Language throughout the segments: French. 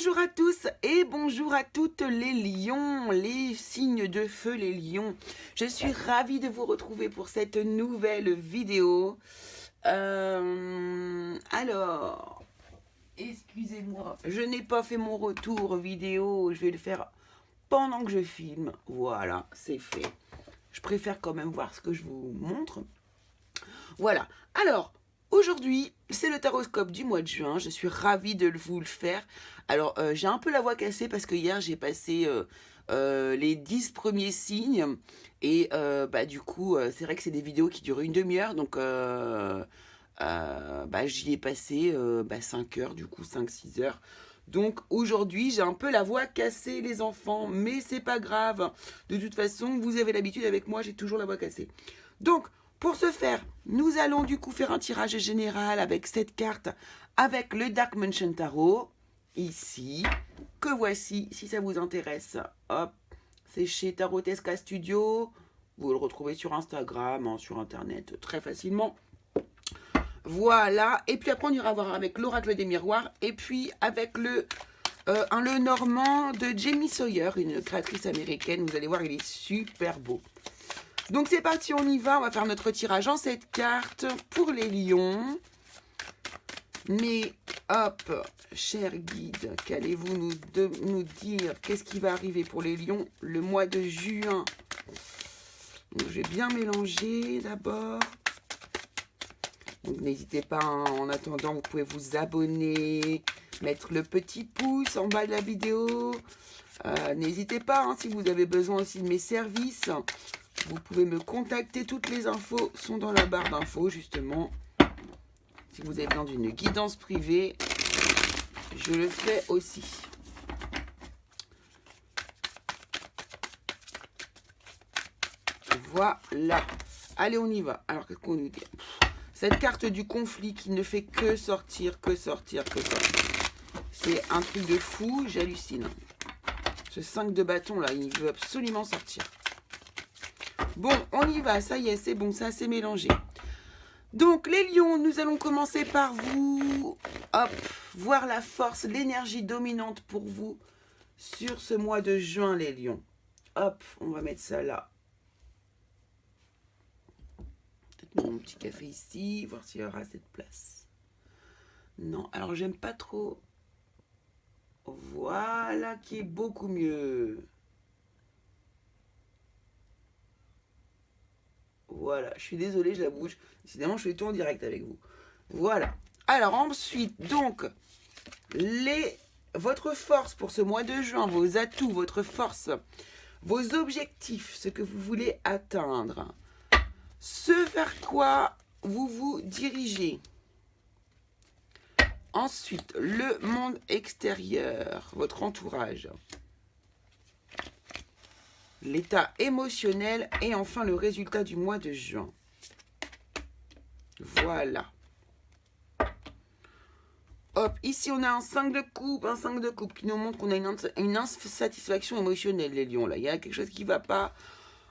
Bonjour à tous et bonjour à toutes les lions, les signes de feu, les lions. Je suis ravie de vous retrouver pour cette nouvelle vidéo. Alors, excusez-moi, je n'ai pas fait mon retour vidéo, je vais le faire pendant que je filme. Voilà, c'est fait. Je préfère quand même voir ce que je vous montre. Voilà, alors... Aujourd'hui, c'est le taroscope du mois de juin. Je suis ravie de vous le faire. Alors, j'ai un peu la voix cassée parce que hier, j'ai passé les 10 premiers signes. Et du coup, c'est vrai que c'est des vidéos qui durent une demi-heure. Donc, j'y ai passé 5 heures, du coup, 5-6 heures. Donc, aujourd'hui, j'ai un peu la voix cassée, les enfants. Mais c'est pas grave. De toute façon, vous avez l'habitude avec moi, j'ai toujours la voix cassée. Donc, pour ce faire, nous allons du coup faire un tirage général avec cette carte, avec le Dark Mansion Tarot, ici, que voici, si ça vous intéresse. Hop, c'est chez Tarotesca Studio, vous le retrouvez sur Instagram, sur Internet, très facilement. Voilà, et puis après on ira voir avec l'Oracle des Miroirs, et puis avec le Normand de Jamie Sawyer, une créatrice américaine, vous allez voir, il est super beau. Donc c'est parti, on y va, on va faire notre tirage en cette carte pour les lions. Mais hop, cher guide, qu'allez-vous nous dire? Qu'est-ce qui va arriver pour les lions le mois de juin? Donc, je vais bien mélanger d'abord. Donc n'hésitez pas, hein, en attendant, vous pouvez vous abonner, mettre le petit pouce en bas de la vidéo. N'hésitez pas, hein, si vous avez besoin aussi de mes services. Vous pouvez me contacter, toutes les infos sont dans la barre d'infos justement. Si vous avez besoin d'une guidance privée, je le fais aussi. Voilà. Allez, on y va. Alors, qu'est-ce qu'on nous dit? Cette carte du conflit qui ne fait que sortir, que sortir, que sortir. C'est un truc de fou, j'hallucine. Ce 5 de bâton là, il veut absolument sortir. Bon, on y va, ça y est, c'est bon, ça s'est mélangé. Donc, les lions, nous allons commencer par vous, hop, voir la force, l'énergie dominante pour vous sur ce mois de juin, les lions. Hop, on va mettre ça là. Peut-être mon petit café ici, voir s'il y aura cette place. Non, alors j'aime pas trop. Voilà, qui est beaucoup mieux. Voilà, je suis désolée, je la bouge. Décidément, je fais tout en direct avec vous. Voilà. Alors ensuite, donc, votre force pour ce mois de juin, vos atouts, votre force, vos objectifs, ce que vous voulez atteindre, ce vers quoi vous vous dirigez. Ensuite, le monde extérieur, votre entourage. L'état émotionnel et enfin le résultat du mois de juin. Voilà. Hop, ici on a un 5 de coupe qui nous montre qu'on a une insatisfaction émotionnelle, les lions. Là, il y a quelque chose qui ne va pas,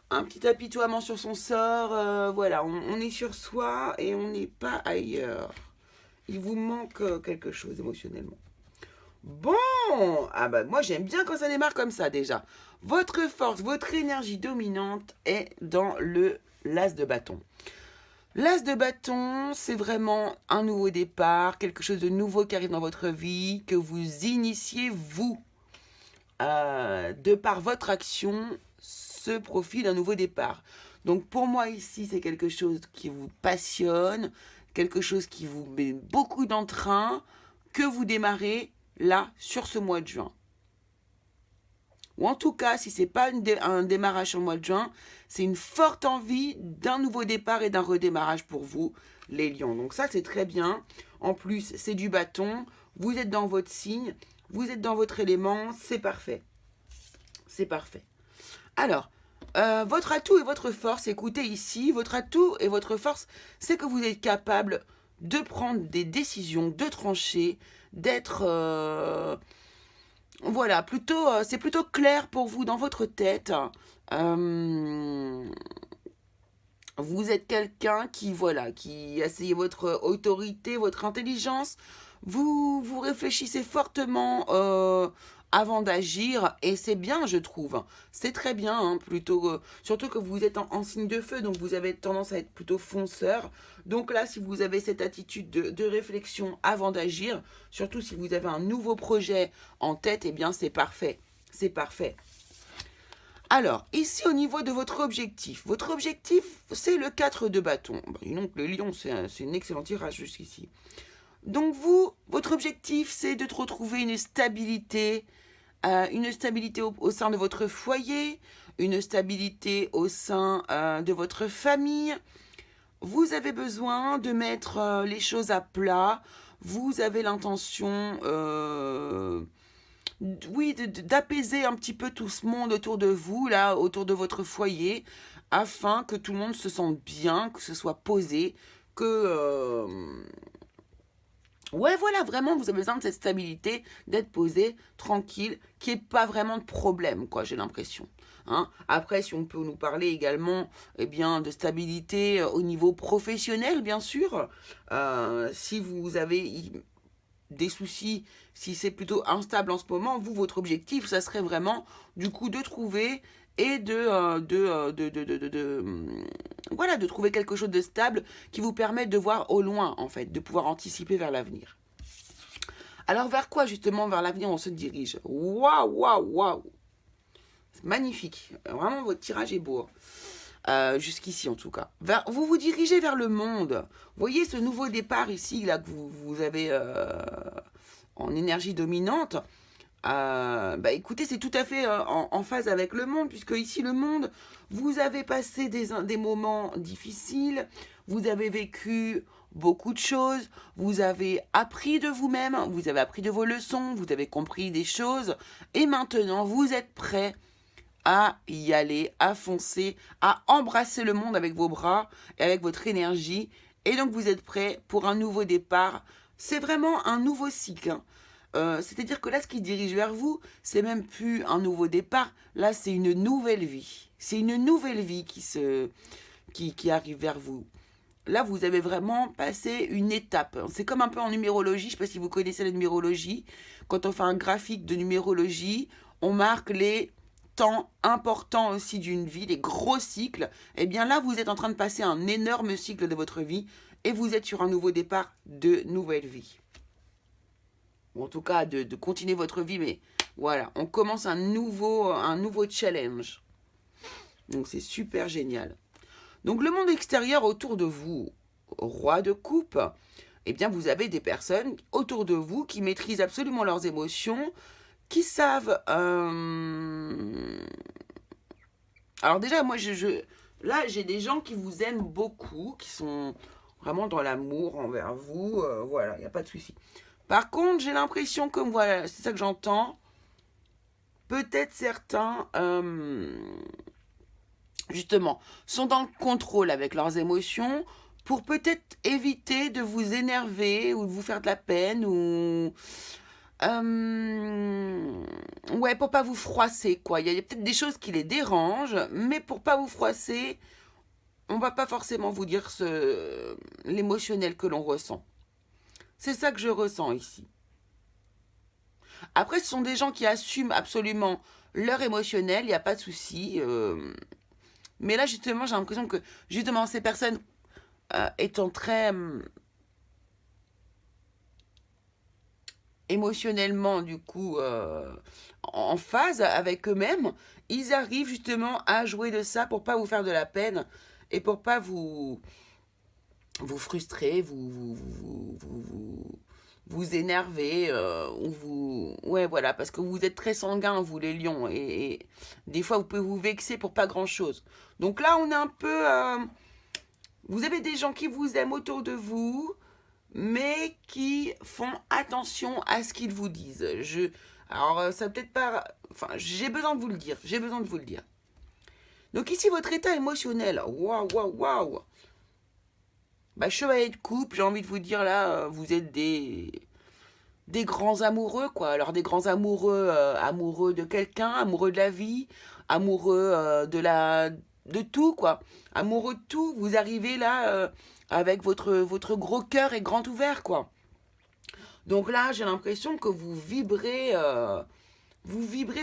un petit apitoiement sur son sort. Voilà, on est sur soi et on n'est pas ailleurs. Il vous manque quelque chose émotionnellement. Bon, moi j'aime bien quand ça démarre comme ça déjà. Votre force, votre énergie dominante est dans l'as de bâton. L'as de bâton, c'est vraiment un nouveau départ, quelque chose de nouveau qui arrive dans votre vie, que vous initiez vous. De par votre action, ce profil d'un nouveau départ. Donc pour moi ici, c'est quelque chose qui vous passionne, quelque chose qui vous met beaucoup d'entrain, que vous démarrez là, sur ce mois de juin. Ou en tout cas, si ce n'est pas un démarrage sur le mois de juin, c'est une forte envie d'un nouveau départ et d'un redémarrage pour vous, les lions. Donc ça, c'est très bien. En plus, c'est du bâton. Vous êtes dans votre signe. Vous êtes dans votre élément. C'est parfait. C'est parfait. Alors, votre atout et votre force, écoutez ici, votre atout et votre force, c'est que vous êtes capable de prendre des décisions, de trancher, d'être... voilà, c'est plutôt clair pour vous dans votre tête. Vous êtes quelqu'un qui asseyez votre autorité, votre intelligence, Vous réfléchissez fortement avant d'agir et c'est bien, je trouve. C'est très bien, hein, plutôt, surtout que vous êtes en signe de feu, donc vous avez tendance à être plutôt fonceur. Donc là, si vous avez cette attitude de réflexion avant d'agir, surtout si vous avez un nouveau projet en tête, eh bien c'est parfait. C'est parfait. Alors, ici au niveau de votre objectif c'est le 4 de bâton. Donc le lion, c'est un excellent tirage jusqu'ici. Donc vous, votre objectif, c'est de retrouver une stabilité au sein de votre foyer, une stabilité au sein de votre famille. Vous avez besoin de mettre les choses à plat. Vous avez l'intention, oui, d'apaiser un petit peu tout ce monde autour de vous, là, autour de votre foyer, afin que tout le monde se sente bien, que ce soit posé, que ouais, voilà, vraiment, vous avez besoin de cette stabilité, d'être posé, tranquille, qu'il n'y ait pas vraiment de problème, quoi, j'ai l'impression. Hein. Après, si on peut nous parler également eh bien, de stabilité au niveau professionnel, bien sûr, si vous avez des soucis, si c'est plutôt instable en ce moment, vous, votre objectif, ça serait vraiment, du coup, de trouver et voilà, de trouver quelque chose de stable qui vous permette de voir au loin, en fait, de pouvoir anticiper vers l'avenir. Alors, vers quoi, justement, vers l'avenir, on se dirige? Waouh, waouh, waouh! C'est magnifique. Vraiment, votre tirage est beau. Jusqu'ici, en tout cas. Vous vous dirigez vers le monde. Vous voyez ce nouveau départ ici, là, que vous avez en énergie dominante. Écoutez, c'est tout à fait en phase avec le monde, puisque ici, le monde, vous avez passé des moments difficiles, vous avez vécu beaucoup de choses, vous avez appris de vous-même, vous avez appris de vos leçons, vous avez compris des choses, et maintenant, vous êtes prêt à y aller, à foncer, à embrasser le monde avec vos bras et avec votre énergie, et donc vous êtes prêt pour un nouveau départ. C'est vraiment un nouveau cycle, hein. C'est-à-dire que là, ce qui dirige vers vous, c'est même plus un nouveau départ. Là, c'est une nouvelle vie. C'est une nouvelle vie qui arrive vers vous. Là, vous avez vraiment passé une étape. C'est comme un peu en numérologie. Je ne sais pas si vous connaissez la numérologie. Quand on fait un graphique de numérologie, on marque les temps importants aussi d'une vie, les gros cycles. Eh bien là, vous êtes en train de passer un énorme cycle de votre vie et vous êtes sur un nouveau départ de nouvelle vie. Ou en tout cas de continuer votre vie, mais voilà, on commence un nouveau challenge. Donc c'est super génial. Donc le monde extérieur autour de vous, roi de coupe, eh bien vous avez des personnes autour de vous qui maîtrisent absolument leurs émotions, qui savent... Alors déjà, moi, là, j'ai des gens qui vous aiment beaucoup, qui sont vraiment dans l'amour envers vous, voilà, il n'y a pas de souci. Par contre, j'ai l'impression que, voilà, c'est ça que j'entends, peut-être certains, justement, sont dans le contrôle avec leurs émotions pour peut-être éviter de vous énerver ou de vous faire de la peine ou... ouais, pour pas vous froisser, quoi. Il y a peut-être des choses qui les dérangent, mais pour pas vous froisser, on va pas forcément vous dire l'émotionnel que l'on ressent. C'est ça que je ressens ici. Après, ce sont des gens qui assument absolument leur émotionnel, il n'y a pas de souci. Mais là, justement, j'ai l'impression que, justement, ces personnes étant très émotionnellement, du coup, en phase avec eux-mêmes, ils arrivent justement à jouer de ça pour pas vous faire de la peine et pour pas vous frustrer, vous énerver, ou vous... Ouais, voilà, parce que vous êtes très sanguin, vous les lions, et des fois, vous pouvez vous vexer pour pas grand-chose. Donc là, on est un peu... vous avez des gens qui vous aiment autour de vous, mais qui font attention à ce qu'ils vous disent. Alors, ça peut-être pas... Enfin, j'ai besoin de vous le dire, j'ai besoin de vous le dire. Donc ici, votre état émotionnel, waouh, waouh, waouh. Chevalier de coupe, j'ai envie de vous dire là, vous êtes des grands amoureux, quoi. Alors des grands amoureux, amoureux de quelqu'un, amoureux de la vie, amoureux de tout, quoi. Amoureux de tout, vous arrivez là avec votre gros cœur est grand ouvert, quoi. Donc là, j'ai l'impression que vous vibrez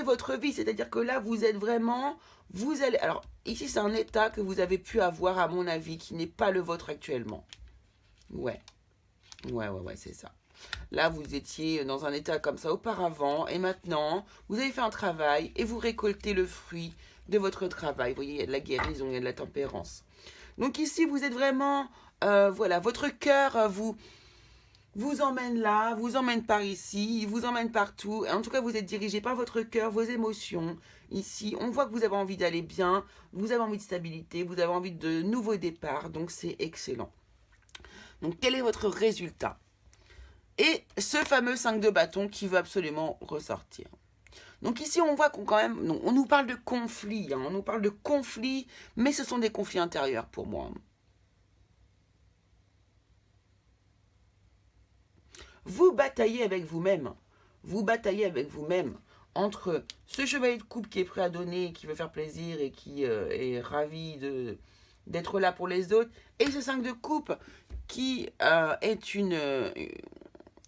votre vie. C'est-à-dire que là, vous êtes vraiment, vous allez. Alors ici, c'est un état que vous avez pu avoir, à mon avis, qui n'est pas le vôtre actuellement. Ouais, ouais, c'est ça. Là, vous étiez dans un état comme ça auparavant, et maintenant, vous avez fait un travail et vous récoltez le fruit de votre travail. Vous voyez, il y a de la guérison, il y a de la tempérance. Donc ici, vous êtes vraiment, voilà, votre cœur vous emmène là, vous emmène par ici, il vous emmène partout. En tout cas, vous êtes dirigé par votre cœur, vos émotions. Ici, on voit que vous avez envie d'aller bien, vous avez envie de stabilité, vous avez envie de nouveaux départs, donc c'est excellent. Donc, quel est votre résultat? Et ce fameux 5 de bâton qui veut absolument ressortir. Donc ici, on voit qu'on quand même, non, on nous parle de conflits, on nous parle de conflits, mais ce sont des conflits intérieurs pour moi. Vous bataillez avec vous-même. Vous bataillez avec vous-même entre ce chevalier de coupe qui est prêt à donner, qui veut faire plaisir et qui est ravi d'être là pour les autres, et ce 5 de coupe qui est une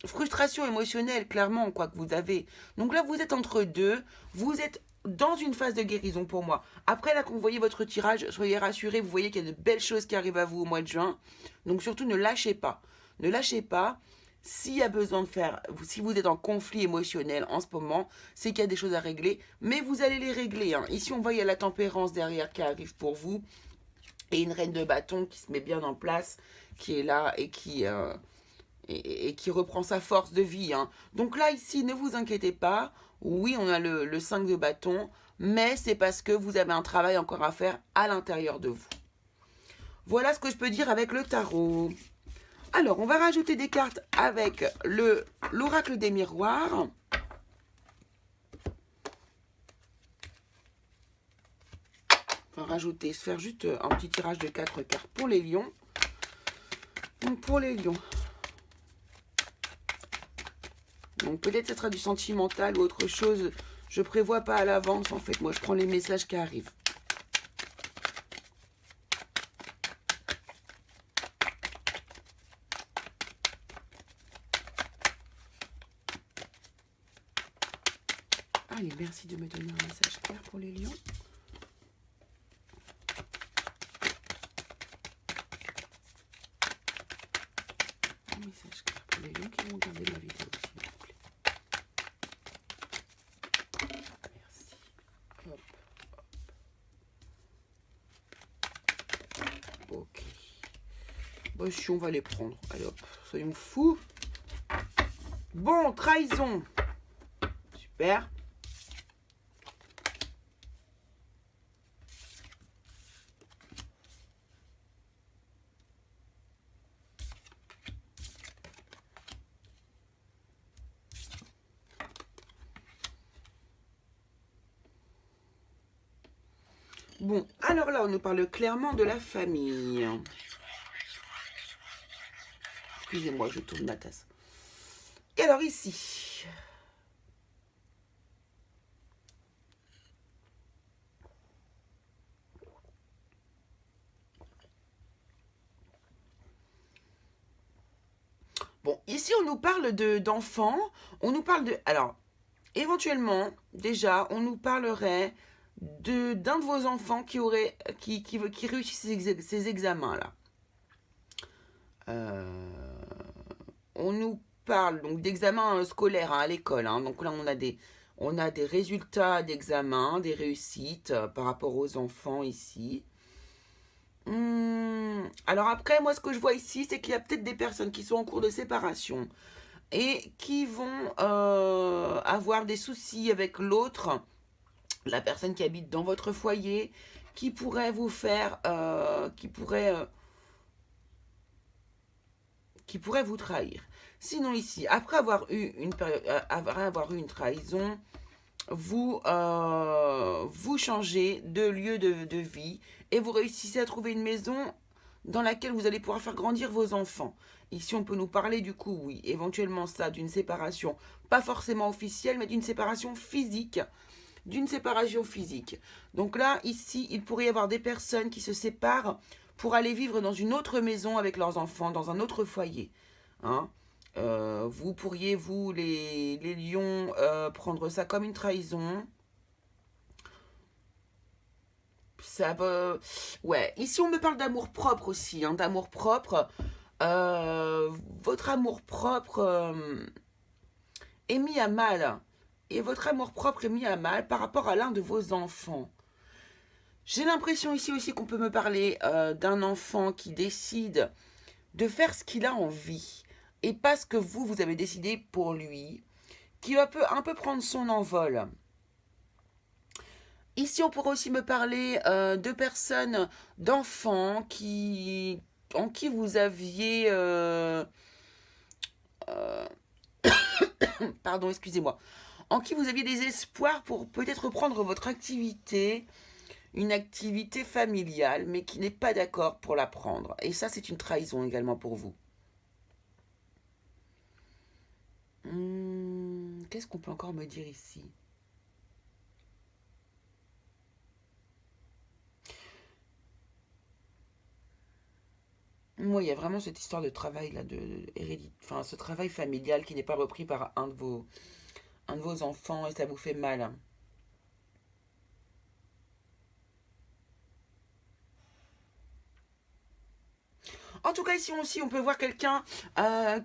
frustration émotionnelle, clairement, quoi que vous avez. Donc là, vous êtes entre deux, vous êtes dans une phase de guérison pour moi. Après, là, quand vous voyez votre tirage, soyez rassurés, vous voyez qu'il y a de belles choses qui arrivent à vous au mois de juin. Donc surtout, ne lâchez pas. Ne lâchez pas. S'il y a besoin de faire, si vous êtes en conflit émotionnel en ce moment, c'est qu'il y a des choses à régler, mais vous allez les régler. Ici, on voit, il y a la tempérance derrière qui arrive pour vous, et une reine de bâton qui se met bien en place, qui est là et qui reprend sa force de vie. Donc là, ici, ne vous inquiétez pas. Oui, on a le 5 de bâton, mais c'est parce que vous avez un travail encore à faire à l'intérieur de vous. Voilà ce que je peux dire avec le tarot. Alors, on va rajouter des cartes avec l'oracle des miroirs. On va rajouter, se faire juste un petit tirage de 4 cartes pour les lions. Donc, pour les lions. Donc, peut-être ce sera du sentimental ou autre chose. Je ne prévois pas à l'avance, en fait. Moi, je prends les messages qui arrivent. Allez, merci de me donner un message clair pour les lions. Un message clair pour les lions qui vont regarder ma vidéo, s'il vous plaît. Merci. Hop, hop. Ok. Bon, si on va les prendre. Allez hop, soyons fous. Bon, trahison. Super. Bon, alors là, on nous parle clairement de la famille. Excusez-moi, je tourne ma tasse. Et alors ici. Bon, ici, on nous parle d'enfants. On nous parle de... Alors, éventuellement, déjà, on nous parlerait d'un de vos enfants qui réussit ces examens-là. On nous parle donc d'examens scolaires à l'école. Donc là, on a des résultats d'examen, des réussites par rapport aux enfants ici. Alors après, moi, ce que je vois ici, c'est qu'il y a peut-être des personnes qui sont en cours de séparation et qui vont avoir des soucis avec l'autre, la personne qui habite dans votre foyer, qui pourrait vous faire, qui pourrait vous trahir. Sinon ici, après avoir eu une trahison, vous changez de lieu de vie et vous réussissez à trouver une maison dans laquelle vous allez pouvoir faire grandir vos enfants. Ici, on peut nous parler du coup, oui, éventuellement ça, d'une séparation, pas forcément officielle, mais d'une séparation physique. Donc là, ici, il pourrait y avoir des personnes qui se séparent pour aller vivre dans une autre maison avec leurs enfants, dans un autre foyer. Vous pourriez, vous, les lions, prendre ça comme une trahison. Ça va... Ouais, ici on me parle d'amour propre aussi, hein, d'amour propre. Euh, Votre amour propre est mis à mal. Et votre amour propre est mis à mal par rapport à l'un de vos enfants. J'ai l'impression ici aussi qu'on peut me parler d'un enfant qui décide de faire ce qu'il a envie et pas ce que vous avez décidé pour lui, qui va un peu prendre son envol. Ici, on pourrait aussi me parler de personnes, d'enfants en qui vous aviez... euh, pardon, excusez-moi. En qui vous aviez des espoirs pour peut-être reprendre votre activité, une activité familiale, mais qui n'est pas d'accord pour la prendre. Et ça, c'est une trahison également pour vous. Qu'est-ce qu'on peut encore me dire ici? Moi, il y a vraiment cette histoire de travail là, enfin, ce travail familial qui n'est pas repris par un de vos enfants et ça vous fait mal. En tout cas, ici aussi, on peut voir quelqu'un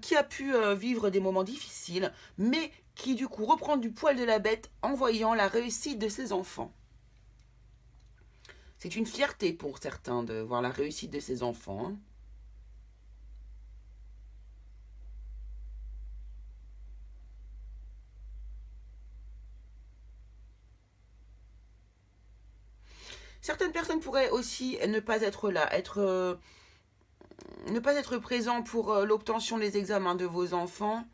qui a pu vivre des moments difficiles, mais qui du coup reprend du poil de la bête en voyant la réussite de ses enfants. C'est une fierté pour certains de voir la réussite de ses enfants, hein. Certaines personnes pourraient aussi ne pas être là, ne pas être présent pour l'obtention des examens de vos enfants.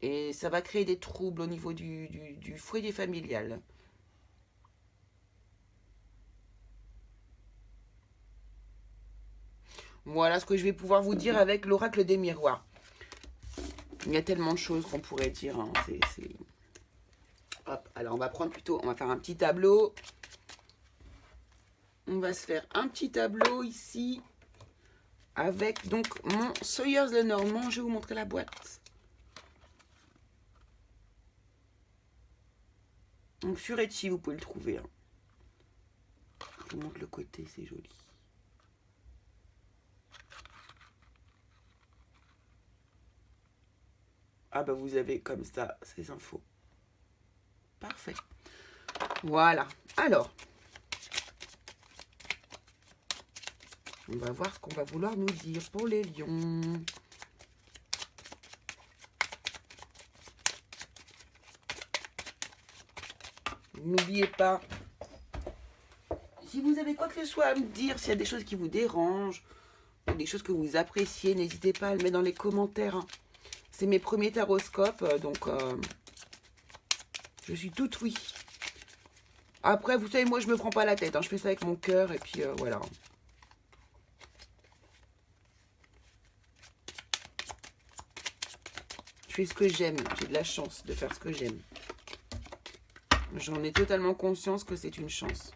Et ça va créer des troubles au niveau du foyer familial. Voilà ce que je vais pouvoir vous dire avec l'oracle des miroirs. Il y a tellement de choses qu'on pourrait dire, hein. Hop, alors on va prendre plutôt, on va faire un petit tableau. On va se faire un petit tableau ici. Avec donc mon Sawyers le Normand. Je vais vous montrer la boîte. Donc sur Etsy, vous pouvez le trouver, hein. Je vous montre le côté, c'est joli. Ah bah vous avez comme ça ces infos. Parfait. Voilà. Alors, on va voir ce qu'on va vouloir nous dire pour les lions. N'oubliez pas, si vous avez quoi que ce soit à me dire, s'il y a des choses qui vous dérangent, ou des choses que vous appréciez, n'hésitez pas à le mettre dans les commentaires, hein. C'est mes premiers taroscopes, donc je suis toute oui. Après, vous savez, moi, je me prends pas la tête, hein. Je fais ça avec mon cœur, et puis voilà. Je fais ce que j'aime. J'ai de la chance de faire ce que j'aime. J'en ai totalement conscience que c'est une chance.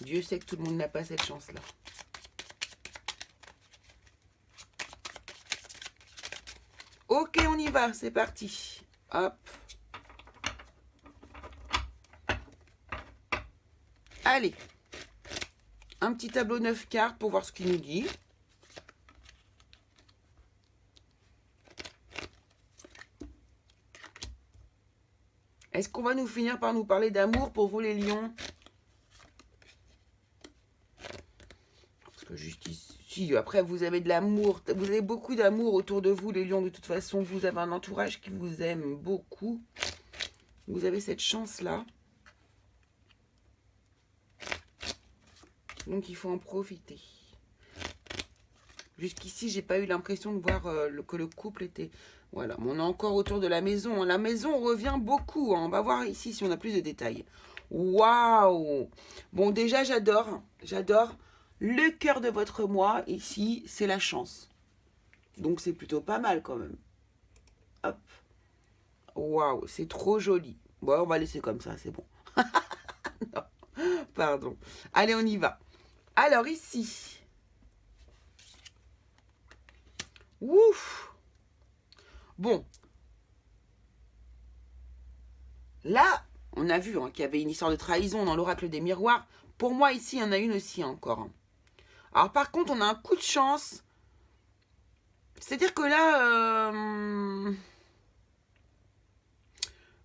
Dieu sait que tout le monde n'a pas cette chance-là. Ok, on y va, c'est parti. Hop. Allez. Un petit tableau 9 cartes pour voir ce qu'il nous dit. Est-ce qu'on va nous finir par nous parler d'amour pour vous les lions? Parce que juste ici, après vous avez de l'amour, vous avez beaucoup d'amour autour de vous les lions. De toute façon, vous avez un entourage qui vous aime beaucoup. Vous avez cette chance-là. Donc il faut en profiter. Jusqu'ici, j'ai pas eu l'impression de voir que le couple était... Voilà, mais on est encore autour de la maison. La maison revient beaucoup, hein. On va voir ici si on a plus de détails. Waouh! Bon, déjà, j'adore. J'adore. Le cœur de votre moi, ici, c'est la chance. Donc, c'est plutôt pas mal quand même. Hop. Waouh, c'est trop joli. Bon, on va laisser comme ça, c'est bon. Non, pardon. Allez, on y va. Alors, ici... Ouf. Bon, là, on a vu hein, qu'il y avait une histoire de trahison dans l'oracle des miroirs. Pour moi, ici, il y en a une aussi encore. Alors, par contre, on a un coup de chance. C'est-à-dire que là,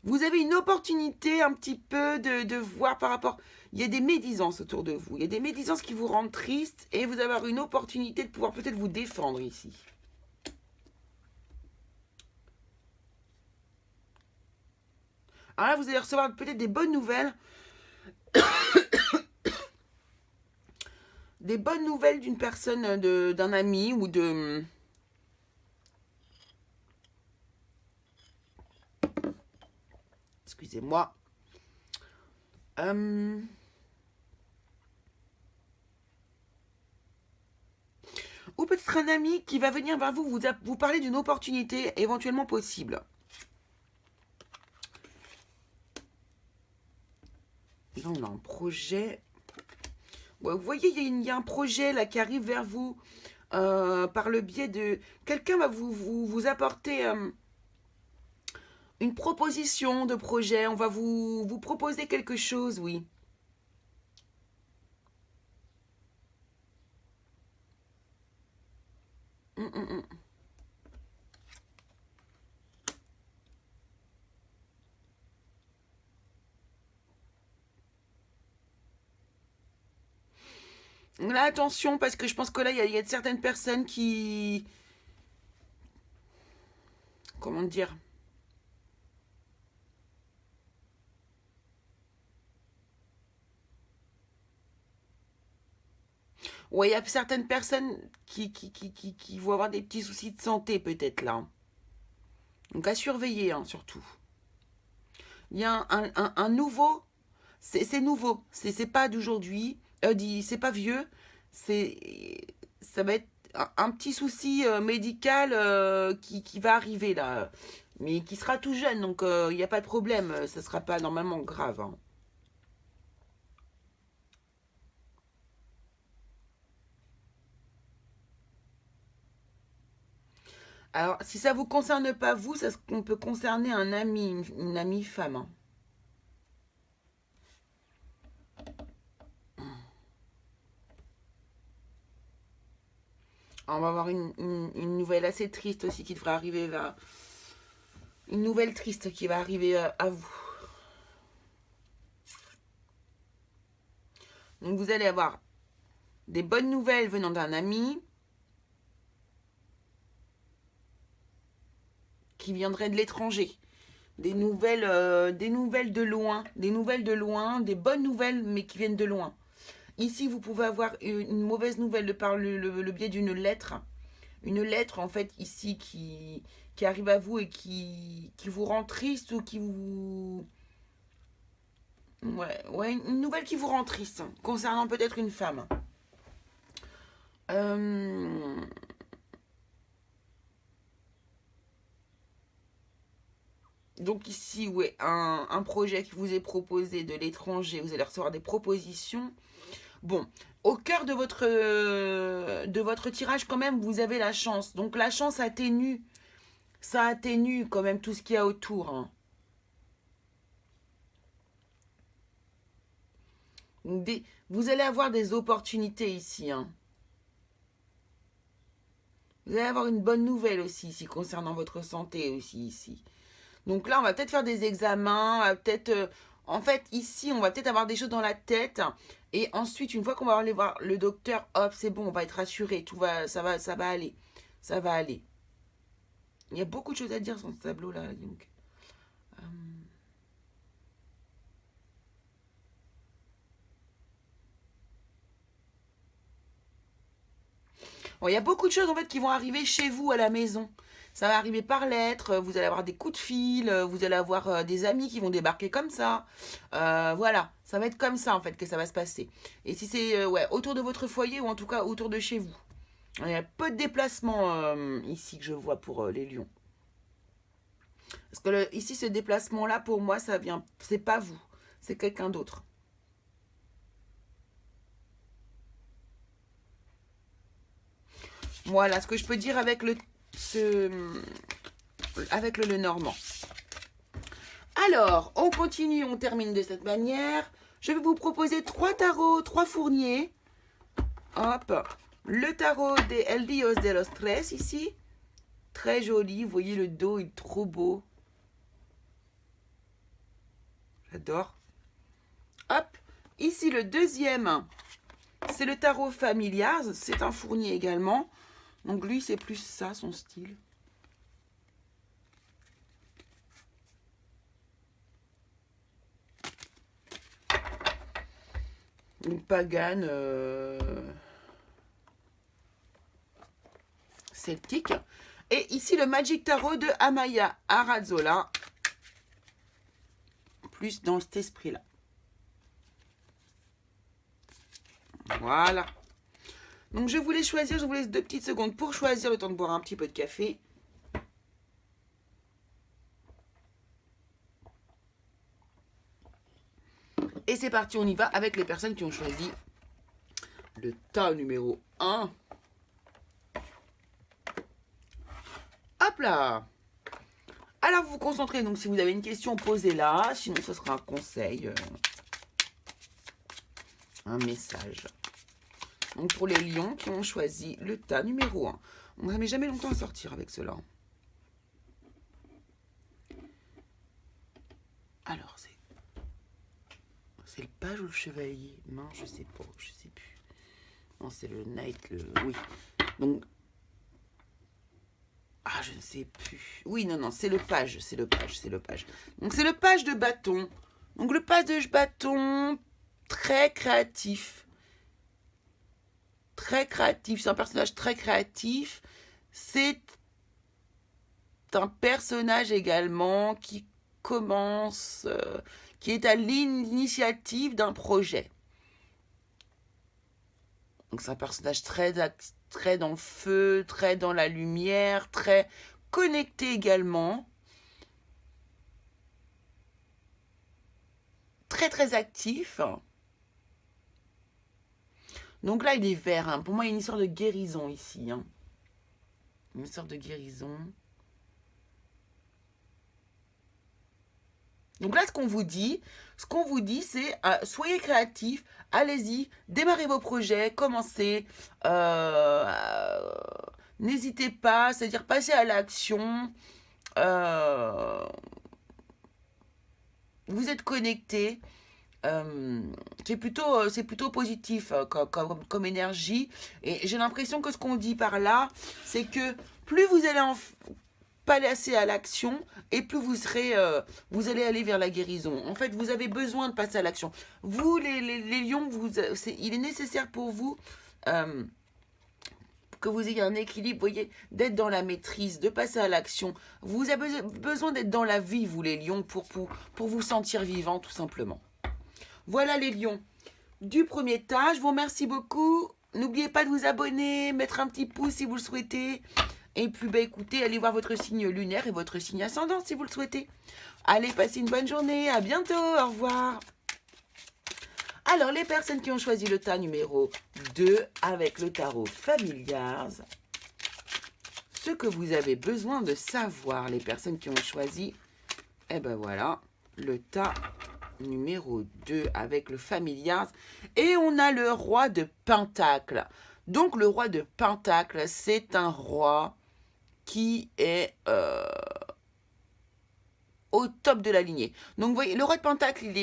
vous avez une opportunité un petit peu de voir par rapport... Il y a des médisances autour de vous. Il y a des médisances qui vous rendent triste et vous avez une opportunité de pouvoir peut-être vous défendre ici. Alors là, vous allez recevoir peut-être des bonnes nouvelles. Des bonnes nouvelles d'une personne, d'un ami ou de... Excusez-moi. Ou peut-être un ami qui va venir vers vous, vous parler d'une opportunité éventuellement possible. Et là, on a un projet. Ouais, vous voyez, il y a un projet là qui arrive vers vous par le biais de... Quelqu'un va vous apporter une proposition de projet. On va vous proposer quelque chose, oui. Hum, hum, hum. Là, attention, parce que je pense que là, il y a certaines personnes qui... Comment dire? Ouais, il y a certaines personnes qui vont avoir des petits soucis de santé, peut-être, là. Donc, à surveiller, hein, surtout. Il y a un nouveau... C'est nouveau. C'est pas d'aujourd'hui. C'est pas vieux. Ça va être un petit souci médical qui va arriver là, mais qui sera tout jeune, donc il n'y a pas de problème. Ça sera pas normalement grave, hein. Alors, si ça vous concerne pas vous, on peut concerner un ami, une amie femme, hein. On va avoir une nouvelle assez triste aussi qui devrait arriver vers... Une nouvelle triste qui va arriver à vous. Donc vous allez avoir des bonnes nouvelles venant d'un ami qui viendrait de l'étranger. Des nouvelles de loin, des bonnes nouvelles mais qui viennent de loin. Ici, vous pouvez avoir une mauvaise nouvelle de par le biais d'une lettre. Une lettre, en fait, ici, qui arrive à vous et qui vous rend triste ou qui vous... Ouais, une nouvelle qui vous rend triste, hein, concernant peut-être une femme. Euh, Donc ici, ouais, un projet qui vous est proposé de l'étranger, vous allez recevoir des propositions. Bon, au cœur de votre tirage, quand même, vous avez la chance. Donc la chance atténue, ça atténue quand même tout ce qu'il y a autour, hein. Vous allez avoir des opportunités ici, hein. Vous allez avoir une bonne nouvelle aussi ici, concernant votre santé aussi ici. Donc là, on va peut-être faire des examens, on va peut-être... en fait, ici, on va peut-être avoir des choses dans la tête. Et ensuite, une fois qu'on va aller voir le docteur, hop, c'est bon, on va être rassuré. Ça va aller. Ça va aller. Il y a beaucoup de choses à dire sur ce tableau-là. Donc, euh, bon, il y a beaucoup de choses en fait qui vont arriver chez vous à la maison. Ça va arriver par lettre, vous allez avoir des coups de fil, vous allez avoir des amis qui vont débarquer comme ça. Voilà, ça va être comme ça en fait que ça va se passer. Et si c'est ouais, autour de votre foyer ou en tout cas autour de chez vous. Il y a peu de déplacements ici que je vois pour les lions. Parce que ici, ce déplacement-là, pour moi, ça vient. C'est pas vous, c'est quelqu'un d'autre. Voilà ce que je peux dire avec avec le Lenormand. Alors, on continue, on termine de cette manière. Je vais vous proposer 3 tarots, 3 fourniers. Hop, le tarot des El Dios de los Tres ici. Très joli, vous voyez le dos, il est trop beau. J'adore. Hop, ici le deuxième, c'est le tarot Familiars. C'est un fournier également. Donc lui, c'est plus ça, son style. Une pagane celtique. Et ici, le Magic Tarot de Amaya Arrazzola. Plus dans cet esprit-là. Voilà. Donc, je voulais choisir, je vous laisse 2 petites secondes pour choisir, le temps de boire un petit peu de café. Et c'est parti, on y va avec les personnes qui ont choisi le tas numéro 1. Hop là! Alors, vous vous concentrez. Donc, si vous avez une question, posez-la. Sinon, ce sera un conseil. Un message. Donc, pour les lions qui ont choisi le tas numéro 1. On ne met jamais longtemps à sortir avec cela. Alors, c'est le page ou le chevalier? Non, je sais pas. Je sais plus. Non, c'est le knight. Oui. Donc, ah, je ne sais plus. Oui, non, c'est le page. C'est le page. Donc, c'est le page de bâton. Donc, le page de bâton, très créatif. Très créatif. C'est un personnage très créatif. C'est un personnage également qui commence, qui est à l'initiative d'un projet. Donc, c'est un personnage très dans le feu, très dans la lumière, très connecté également. Très, très actif. Donc là, il est vert. Hein. Pour moi, il y a une histoire de guérison ici. Hein. Une sorte de guérison. Donc là, ce qu'on vous dit, c'est soyez créatifs, allez-y, démarrez vos projets, commencez, n'hésitez pas, c'est-à-dire passez à l'action, vous êtes connectés, c'est plutôt positif comme énergie, et j'ai l'impression que ce qu'on dit par là, c'est que plus vous allez passer à l'action et plus vous allez aller vers la guérison. En fait, vous avez besoin de passer à l'action. Vous, les lions, il est nécessaire pour vous que vous ayez un équilibre, vous voyez, d'être dans la maîtrise, de passer à l'action. Vous avez besoin d'être dans la vie, vous les lions, pour vous sentir vivant, tout simplement. Voilà les lions du premier tas. Je vous remercie beaucoup. N'oubliez pas de vous abonner, mettre un petit pouce si vous le souhaitez. Et puis, écoutez, allez voir votre signe lunaire et votre signe ascendant si vous le souhaitez. Allez, passez une bonne journée. À bientôt. Au revoir. Alors, les personnes qui ont choisi le tas numéro 2 avec le tarot Familiars, ce que vous avez besoin de savoir, les personnes qui ont choisi, eh ben voilà, le tas numéro 2 avec le Familiars. Et on a le roi de Pentacle. Donc, le roi de Pentacle, c'est un roi qui est au top de la lignée. Donc, vous voyez, le roi de Pentacle, il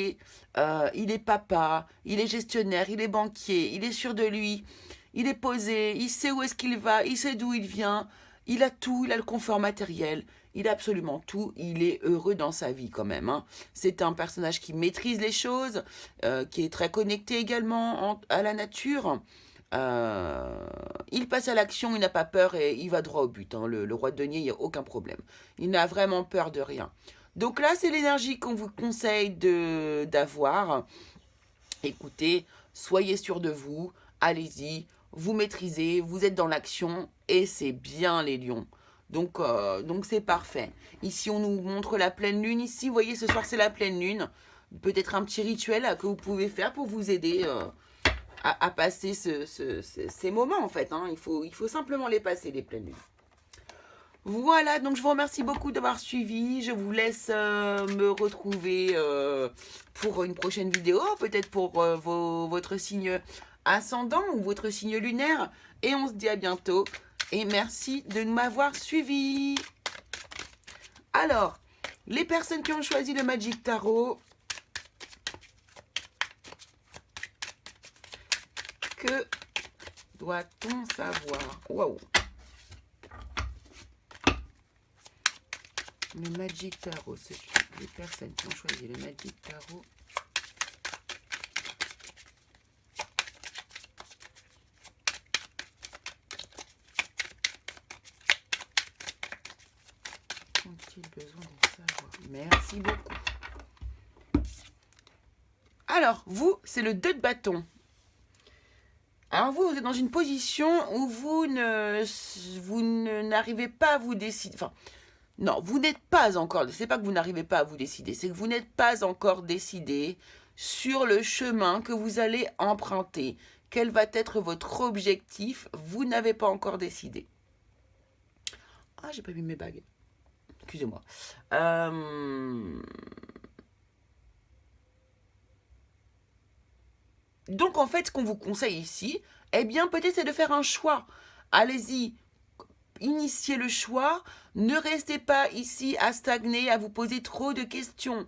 est papa, il est gestionnaire, il est banquier, il est sûr de lui, il est posé, il sait où est-ce qu'il va, il sait d'où il vient, il a tout, il a le confort matériel, il a absolument tout, il est heureux dans sa vie quand même. Hein. C'est un personnage qui maîtrise les choses, qui est très connecté également à la nature. Il passe à l'action, il n'a pas peur et il va droit au but. Hein. Le roi de denier, il n'y a aucun problème. Il n'a vraiment peur de rien. Donc là, c'est l'énergie qu'on vous conseille d'avoir. Écoutez, soyez sûr de vous, allez-y, vous maîtrisez, vous êtes dans l'action et c'est bien les lions. Donc c'est parfait. Ici, on nous montre la pleine lune. Ici, vous voyez, ce soir, c'est la pleine lune. Peut-être un petit rituel que vous pouvez faire pour vous aider à passer ces moments, en fait. Hein. Il faut simplement les passer, les pleines lunes. Voilà, donc je vous remercie beaucoup d'avoir suivi. Je vous laisse me retrouver pour une prochaine vidéo, peut-être pour votre signe ascendant ou votre signe lunaire. Et on se dit à bientôt. Et merci de m'avoir suivi. Alors, les personnes qui ont choisi le Magic Tarot, que doit-on savoir? Waouh! Le Magic Tarot, les personnes qui ont choisi le Magic Tarot. Ont-ils besoin de savoir? Merci beaucoup. Alors, vous, c'est le 2 de bâton. Alors vous êtes dans une position où vous n'arrivez pas à vous décider. Enfin, non, vous n'êtes pas encore. C'est pas que vous n'arrivez pas à vous décider, c'est que vous n'êtes pas encore décidé sur le chemin que vous allez emprunter. Quel va être votre objectif? Vous n'avez pas encore décidé. Ah, j'ai pas mis mes bagues. Excusez-moi. Donc en fait, ce qu'on vous conseille ici, eh bien peut-être c'est de faire un choix. Allez-y, initiez le choix. Ne restez pas ici à stagner, à vous poser trop de questions.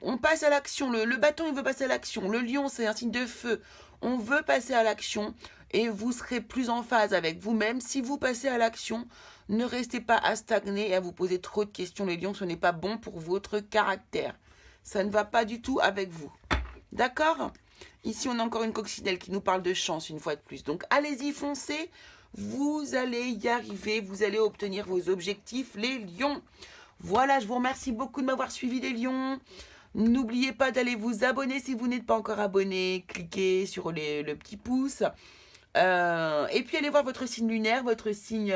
On passe à l'action. Le bâton, il veut passer à l'action. Le lion, c'est un signe de feu. On veut passer à l'action et vous serez plus en phase avec vous-même. Si vous passez à l'action, ne restez pas à stagner et à vous poser trop de questions. Les lions, ce n'est pas bon pour votre caractère. Ça ne va pas du tout avec vous. D'accord ? Ici, on a encore une coccinelle qui nous parle de chance une fois de plus. Donc, allez-y, foncez. Vous allez y arriver. Vous allez obtenir vos objectifs, les lions. Voilà, je vous remercie beaucoup de m'avoir suivi, les lions. N'oubliez pas d'aller vous abonner si vous n'êtes pas encore abonné. Cliquez sur le petit pouce. Et puis, allez voir votre signe lunaire, votre signe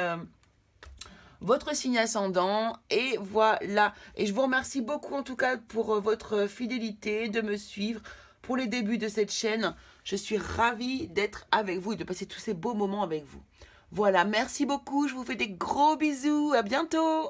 ascendant. Et voilà. Et je vous remercie beaucoup, en tout cas, pour votre fidélité, de me suivre pour les débuts de cette chaîne. Je suis ravie d'être avec vous et de passer tous ces beaux moments avec vous. Voilà, merci beaucoup. Je vous fais des gros bisous. À bientôt.